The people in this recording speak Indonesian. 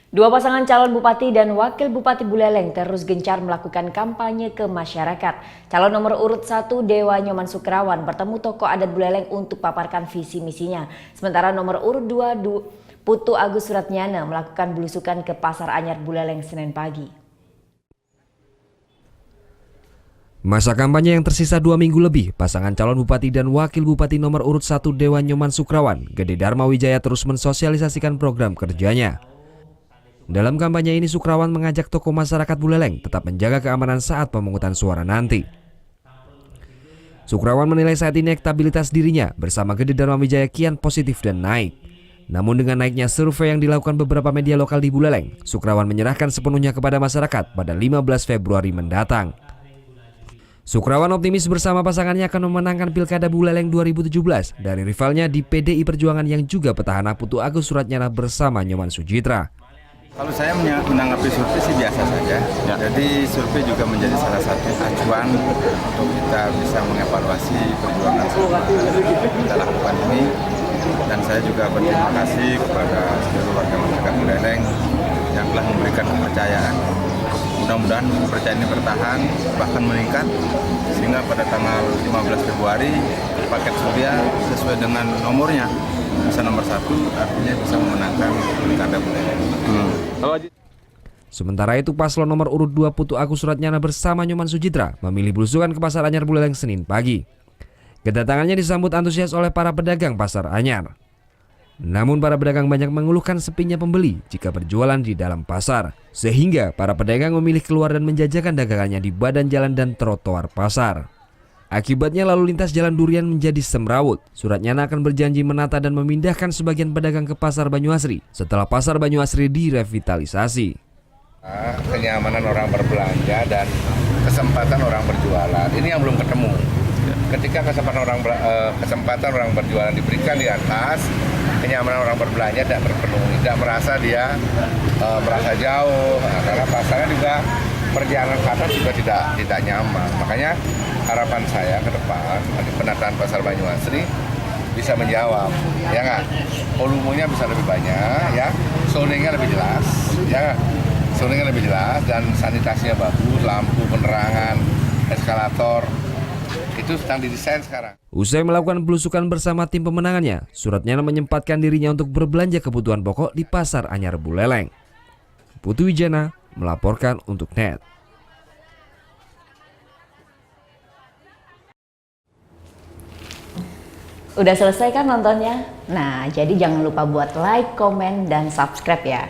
Dua pasangan calon bupati dan wakil bupati Buleleng terus gencar melakukan kampanye ke masyarakat. Calon nomor urut 1 Dewa Nyoman Sukrawan bertemu tokoh adat Buleleng untuk paparkan visi misinya. Sementara nomor urut 2 Putu Agus Suratnyana melakukan belusukan ke Pasar Anyar Buleleng Senin pagi. Masa kampanye yang tersisa 2 minggu lebih, pasangan calon bupati dan wakil bupati nomor urut 1 Dewa Nyoman Sukrawan, Gede Dharma Wijaya terus mensosialisasikan program kerjanya. Dalam kampanye ini Sukrawan mengajak tokoh masyarakat Buleleng tetap menjaga keamanan saat pemungutan suara nanti. Sukrawan menilai saat ini elektabilitas dirinya bersama Gede Dharma Wijaya kian positif dan naik. Namun dengan naiknya survei yang dilakukan beberapa media lokal di Buleleng, Sukrawan menyerahkan sepenuhnya kepada masyarakat pada 15 Februari mendatang. Sukrawan optimis bersama pasangannya akan memenangkan Pilkada Buleleng 2017 dari rivalnya di PDI Perjuangan yang juga petahana Putu Agus Suratnyana bersama Nyoman Sujitra. Kalau saya menanggapi survei sih biasa saja. Ya. Jadi survei juga menjadi salah satu acuan untuk kita bisa mengevaluasi perjuangan kita lakukan ini. Dan saya juga berterima kasih kepada seluruh warga masyarakat Buleleng yang telah memberikan kepercayaan. Mudah-mudahan kepercayaan ini bertahan, bahkan meningkat, sehingga pada tanggal 15 Februari paket surya sesuai dengan nomornya bisa nomor 1, artinya bisa memenangkan Pilkada Buleleng. Sementara itu paslon nomor urut 2 Putu Agus Suratnyana bersama Nyoman Sujitra memilih belusukan ke Pasar Anyar Buleleng Senin pagi. Kedatangannya disambut antusias oleh para pedagang Pasar Anyar. Namun para pedagang banyak mengeluhkan sepinya pembeli jika berjualan di dalam pasar, sehingga para pedagang memilih keluar dan menjajakan dagangannya di badan jalan dan trotoar pasar. Akibatnya lalu lintas Jalan Durian menjadi semrawut. Suratnyana akan berjanji menata dan memindahkan sebagian pedagang ke Pasar Banyuasri setelah Pasar Banyuasri direvitalisasi. Kenyamanan orang berbelanja dan kesempatan orang berjualan ini yang belum ketemu. Ketika kesempatan orang berjualan diberikan di atas, kenyamanan orang berbelanja tidak terpenuhi, tidak merasa dia merasa jauh, karena pasarnya juga perjalanan ke atas juga tidak nyaman. Makanya harapan saya ke depan penataan Pasar Banyuasri bisa menjawab, ya nggak? Volumenya bisa lebih banyak, ya, zoningnya lebih jelas, ya, zoningnya lebih jelas dan sanitasinya bagus, lampu, penerangan, eskalator. Itu sedang didesain sekarang. Usai melakukan belusukan bersama tim pemenangannya, Suratnyana menyempatkan dirinya untuk berbelanja kebutuhan pokok di Pasar Anyar Buleleng. Putu Wijana melaporkan untuk NET. Udah selesai kan nontonnya? Nah, jadi jangan lupa buat like, komen, dan subscribe ya.